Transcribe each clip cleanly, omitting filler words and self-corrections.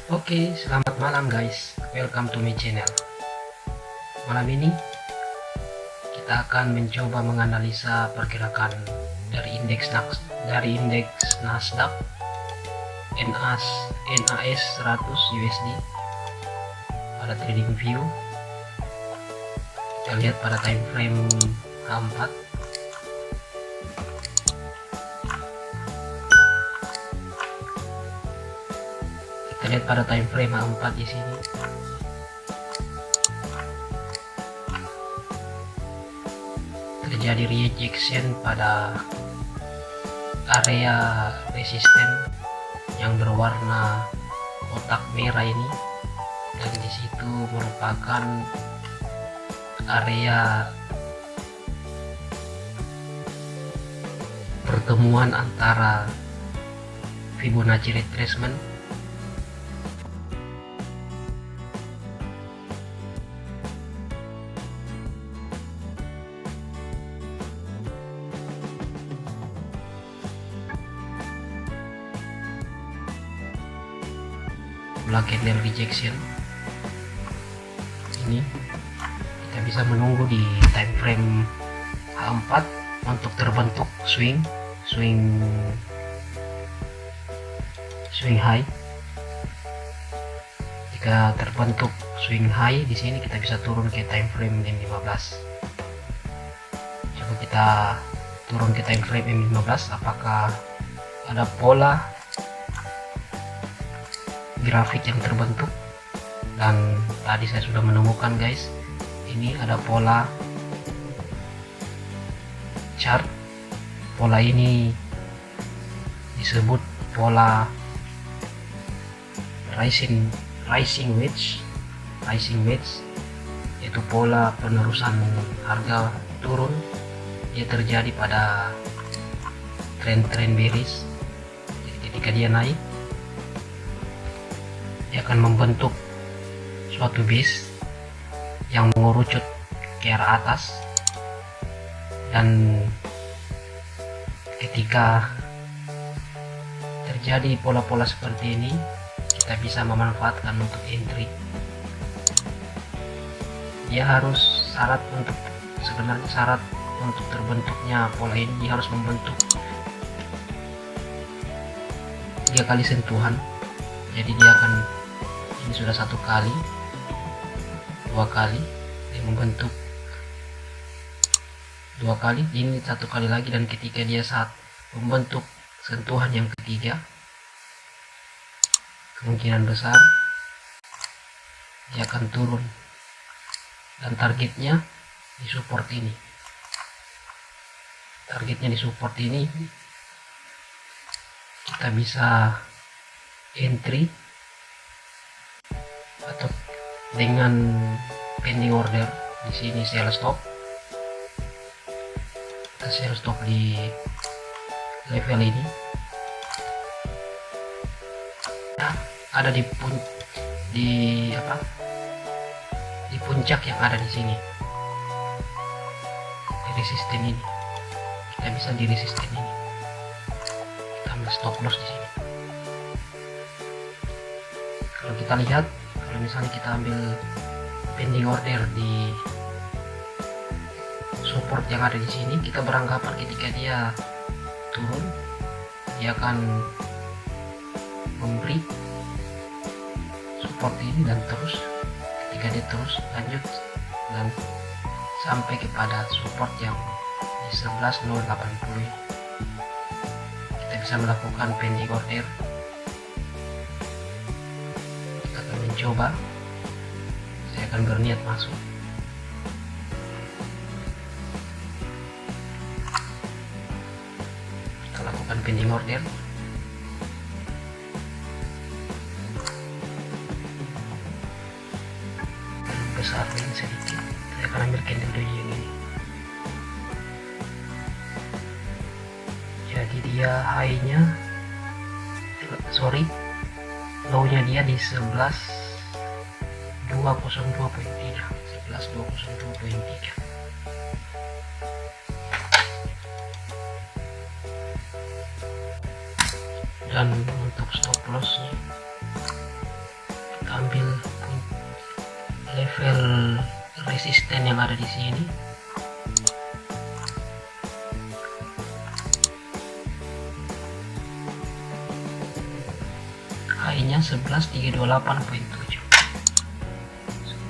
Oke, selamat malam guys. Welcome to my channel. Malam ini kita akan mencoba menganalisa pergerakan dari indeks Nasdaq NAS 100 USD pada trading view. Kita lihat pada time frame H4. Kita lihat pada time frame H4 di sini. Terjadi rejection pada area resisten yang berwarna kotak merah ini, dan di situ merupakan area pertemuan antara Fibonacci retracement candle rejection ini. Kita bisa menunggu di time frame H4 untuk terbentuk swing high. Jika terbentuk swing high di sini, kita bisa turun ke time frame M15. Coba kita turun ke time frame M15, apakah ada pola grafik yang terbentuk. Dan tadi saya sudah menemukan guys, ini ada pola chart. Pola ini disebut pola rising wedge, yaitu pola penerusan harga turun. Dia terjadi pada tren bearish. Jadi ketika dia naik, dia akan membentuk suatu base yang mengerucut ke arah atas, dan ketika terjadi pola-pola seperti ini, kita bisa memanfaatkan untuk entry. Dia harus sebenarnya syarat untuk terbentuknya pola ini, dia harus membentuk 3 kali sentuhan. Jadi dia akan, ini sudah 1 kali, 2 kali, dia membentuk 2 kali, ini 1 kali lagi, dan ketika dia saat membentuk sentuhan yang ketiga, kemungkinan besar dia akan turun, dan targetnya di support ini. Kita bisa entry atau dengan pending order. Di sini sell stop, kita sell stop di level ini. Nah, ada di puncak yang ada di sini, di resisten ini. Kita bisa di resisten ini, kita ambil stop loss di sini. Kalau kita lihat, kalau misalnya kita ambil pending order di support yang ada di sini, kita beranggapan ketika dia turun, dia akan memberi support ini, dan terus ketika dia terus lanjut dan sampai kepada support yang di 11.080, kita bisa melakukan pending order. Coba, saya akan berniat masuk. Kita lakukan pending order. Besar ini sedikit, saya akan ambil candle doji yang ini. Jadi dia high-nya, low-nya dia di 11.202.3. Dan untuk stop lossnya level resisten yang ada di sini. High-nya 11328.7.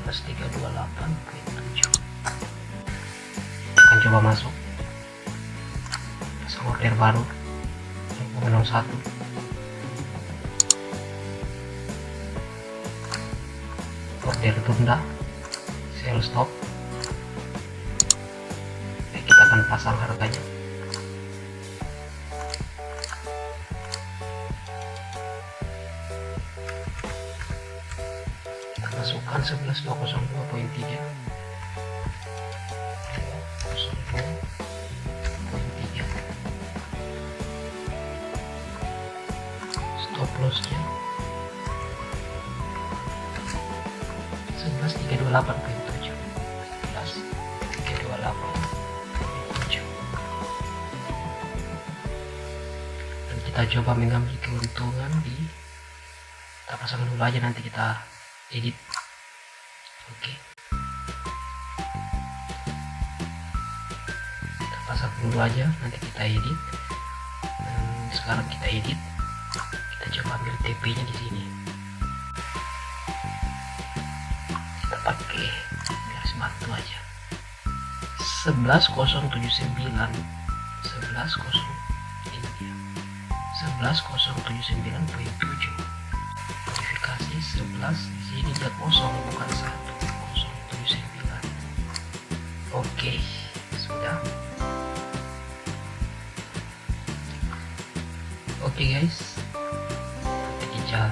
11328.7. Akan coba masuk. Pasang order baru. 01. Order tunda, sell stop. Oke, kita akan pasang harganya. Kita masukkan 11202.3. 202.3. Stop lossnya 11328.7. 11328.7. Dan kita coba mengambil keuntungan kita pasang dulu aja, nanti kita edit. Oke, kita pasang dulu aja, nanti kita edit. Dan sekarang kita edit, kita coba ambil TP nya di sini. Kita pakai garis batu aja. 11079. 11079.7. Modifikasi 11, di sini dia kosong, bukan 1079. Oke, sudah. Oke guys, nanti kita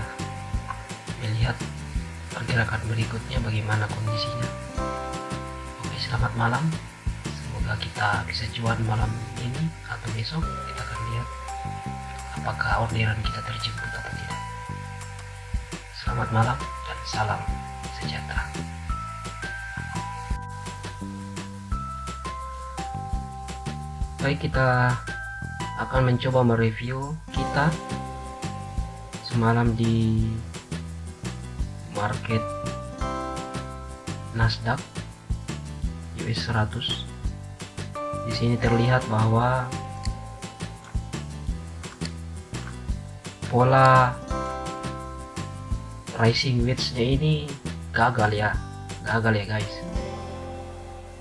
melihat pergerakan berikutnya bagaimana kondisinya. Oke, selamat malam. Semoga kita bisa cuan malam ini atau besok. Kita akan lihat apakah orderan kita terjemput atau tidak. Selamat malam dan salam sejahtera. Baik, kita akan mencoba mereview kita semalam di market Nasdaq US 100. Di sini terlihat bahwa pola rising wedge-nya ini gagal ya guys.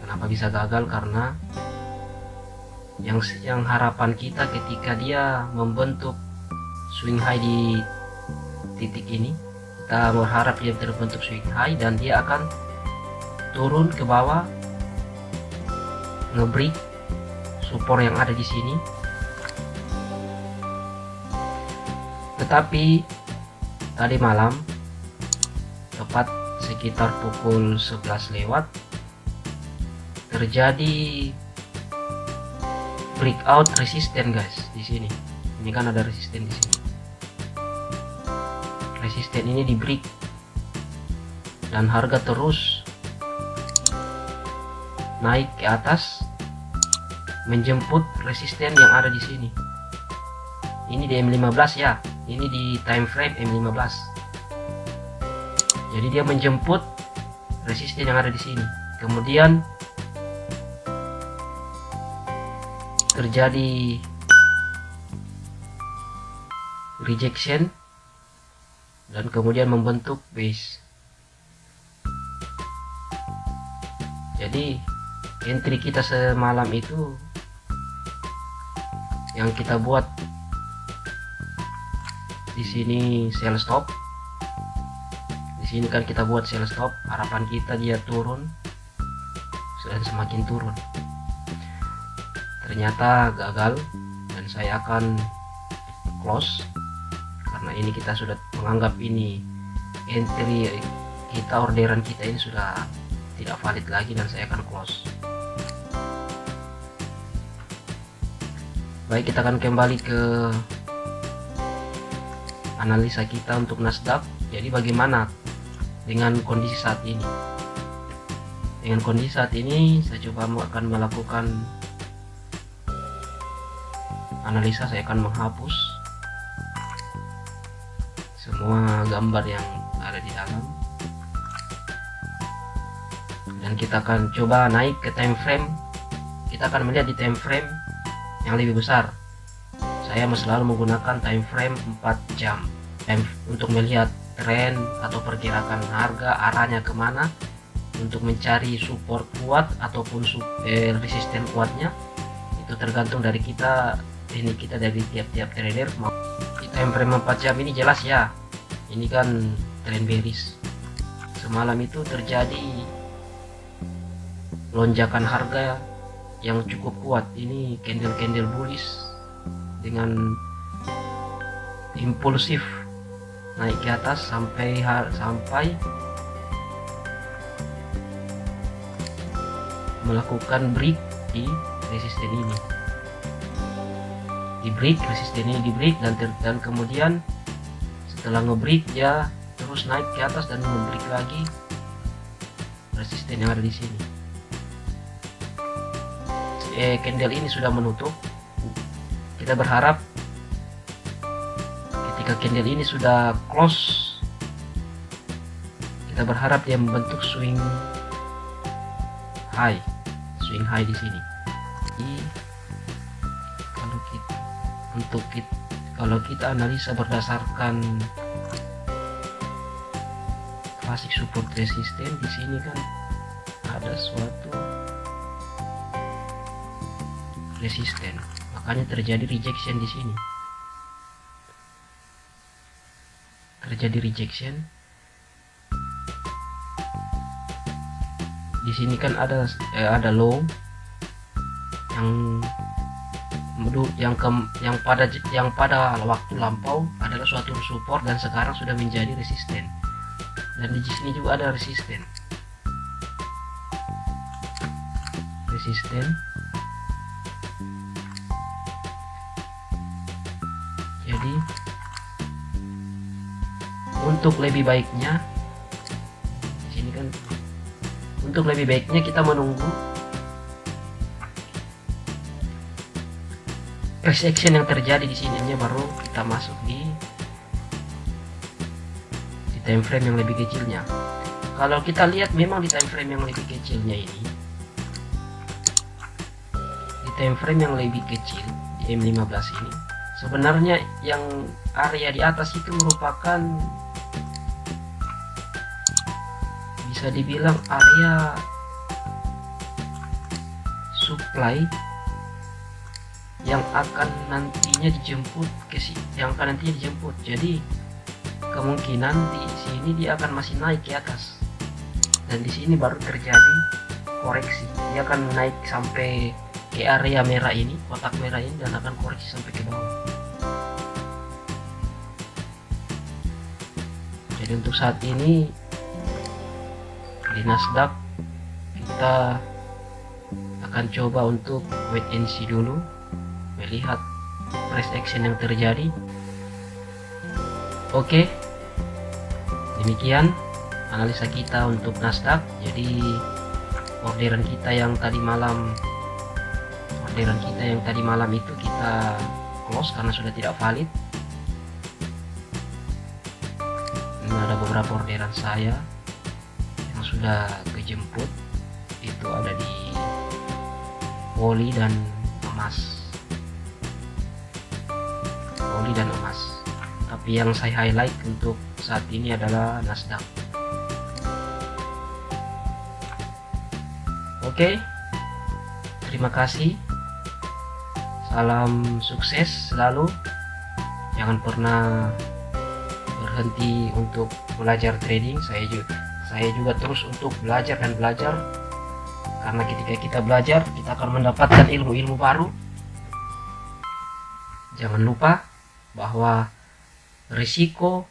Kenapa bisa gagal? Karena yang harapan kita ketika dia membentuk swing high di titik ini, kita berharap dia terbentuk swing high dan dia akan turun ke bawah, ngebreak support yang ada di sini. Tetapi tadi malam tepat sekitar pukul 11 lewat terjadi breakout resisten guys di sini. Ini kan ada resisten di sini. Resisten ini di break dan harga terus naik ke atas menjemput resisten yang ada di sini. Ini di M15 ya. Ini di time frame M15. Jadi dia menjemput resisten yang ada di sini. Kemudian terjadi rejection dan kemudian membentuk base. Jadi entry kita semalam itu yang kita buat di sini sell stop. Di sini kan kita buat sell stop, harapan kita dia turun, sudah semakin turun. Ternyata gagal dan saya akan close karena ini kita sudah menganggap ini entry kita, orderan kita ini sudah tidak valid lagi dan saya akan close. Baik, kita akan kembali ke analisa kita untuk Nasdaq. Jadi bagaimana dengan kondisi saat ini? Dengan kondisi saat ini saya coba akan melakukan analisa. Saya akan menghapus semua gambar yang ada di dalam. dan kita akan coba naik ke time frame. Kita akan melihat di time frame yang lebih besar. Saya selalu menggunakan time frame 4 jam untuk melihat tren atau pergerakan harga arahnya kemana, untuk mencari support kuat ataupun resisten kuatnya. Itu tergantung dari kita, teknik kita dari tiap-tiap trader. Di time frame 4 jam ini jelas ya, ini kan tren bearish. Semalam itu terjadi lonjakan harga yang cukup kuat. Ini candle bullish dengan impulsif naik ke atas sampai melakukan break di resisten ini. Di break resisten ini, di break dan kemudian setelah ngebreak dia terus naik ke atas dan ngebreak lagi resisten yang ada di sini. Candle ini sudah menutup. Kita berharap ketika candle ini sudah close, kita berharap dia membentuk swing high di sini. Jadi kalau kita analisa berdasarkan classic support resisten, di sini kan ada suatu resisten, makanya terjadi rejection di sini. Terjadi rejection. Di sini kan ada low yang pada waktu lampau adalah suatu support dan sekarang sudah menjadi resisten. Dan di sini juga ada resisten. Jadi untuk lebih baiknya di sini kan, untuk lebih baiknya kita menunggu price action yang terjadi di sininya, baru kita masuk di time frame yang lebih kecilnya. Kalau kita lihat memang di time frame yang lebih kecilnya ini, di time frame yang lebih kecil di M15 ini, sebenarnya yang area di atas itu merupakan bisa dibilang area supply yang akan nantinya dijemput jadi kemungkinan di sini dia akan masih naik ke atas, dan di sini baru terjadi koreksi. Dia akan naik sampai ke area merah ini, kotak merah ini, dan akan koreksi sampai ke bawah. Jadi untuk saat ini di Nasdaq kita akan coba untuk wait and see dulu, melihat price action yang terjadi. Oke, demikian analisa kita untuk Nasdaq. Jadi orderan kita yang tadi malam itu kita close karena sudah tidak valid. Ini ada beberapa orderan saya yang sudah kejemput, itu ada di oli dan emas. Tapi yang saya highlight untuk saat ini adalah Nasdaq. Oke, terima kasih. Salam sukses selalu. Jangan pernah berhenti untuk belajar trading. Saya juga terus untuk belajar, karena ketika kita belajar kita akan mendapatkan ilmu-ilmu baru. Jangan lupa bahwa risiko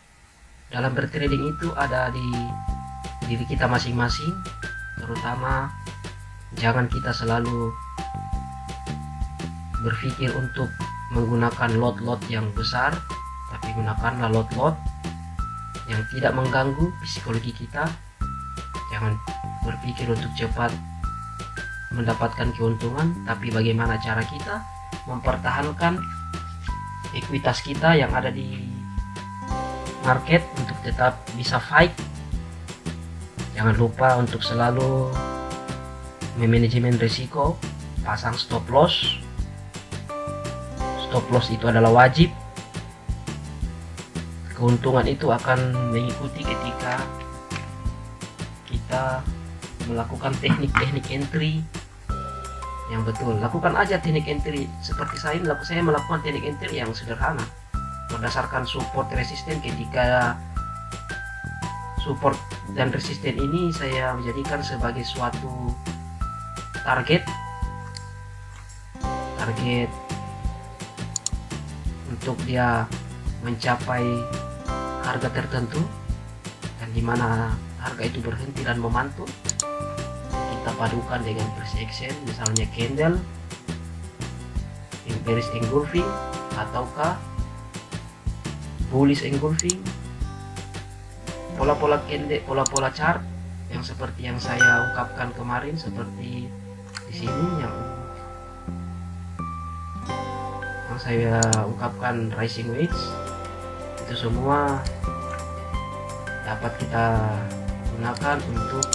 dalam bertrading itu ada di diri kita masing-masing. Terutama jangan kita selalu berpikir untuk menggunakan lot-lot yang besar, tapi gunakanlah lot-lot yang tidak mengganggu psikologi kita. Jangan berpikir untuk cepat mendapatkan keuntungan, tapi bagaimana cara kita mempertahankan ekuitas kita yang ada di market untuk tetap bisa fight. Jangan lupa untuk selalu Manajemen risiko, pasang stop loss. Stop loss itu adalah wajib. Keuntungan itu akan mengikuti ketika kita melakukan teknik-teknik entry yang betul. Lakukan aja teknik entry seperti saya melakukan teknik entry yang sederhana berdasarkan support resisten. Ketika support dan resisten ini saya menjadikan sebagai suatu target untuk dia mencapai harga tertentu, dan dimana harga itu berhenti dan memantul, kita padukan dengan price action, misalnya candle, bearish engulfing, ataukah bullish engulfing. Pola-pola candle, pola-pola chart yang seperti yang saya ungkapkan kemarin, seperti di sini yang saya ungkapkan rising wedge, itu semua dapat kita gunakan untuk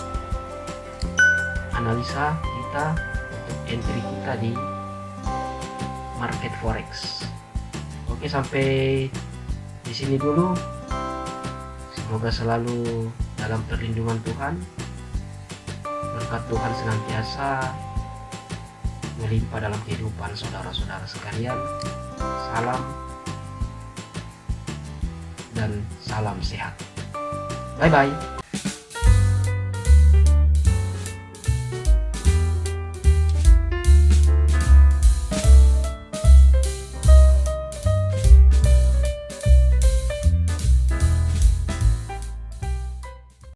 analisa kita, untuk entry kita di market forex. Oke, sampai di sini dulu. Semoga selalu dalam perlindungan Tuhan. Berkat Tuhan senantiasa melimpah dalam kehidupan saudara-saudara sekalian. Salam dan salam sehat. Bye bye.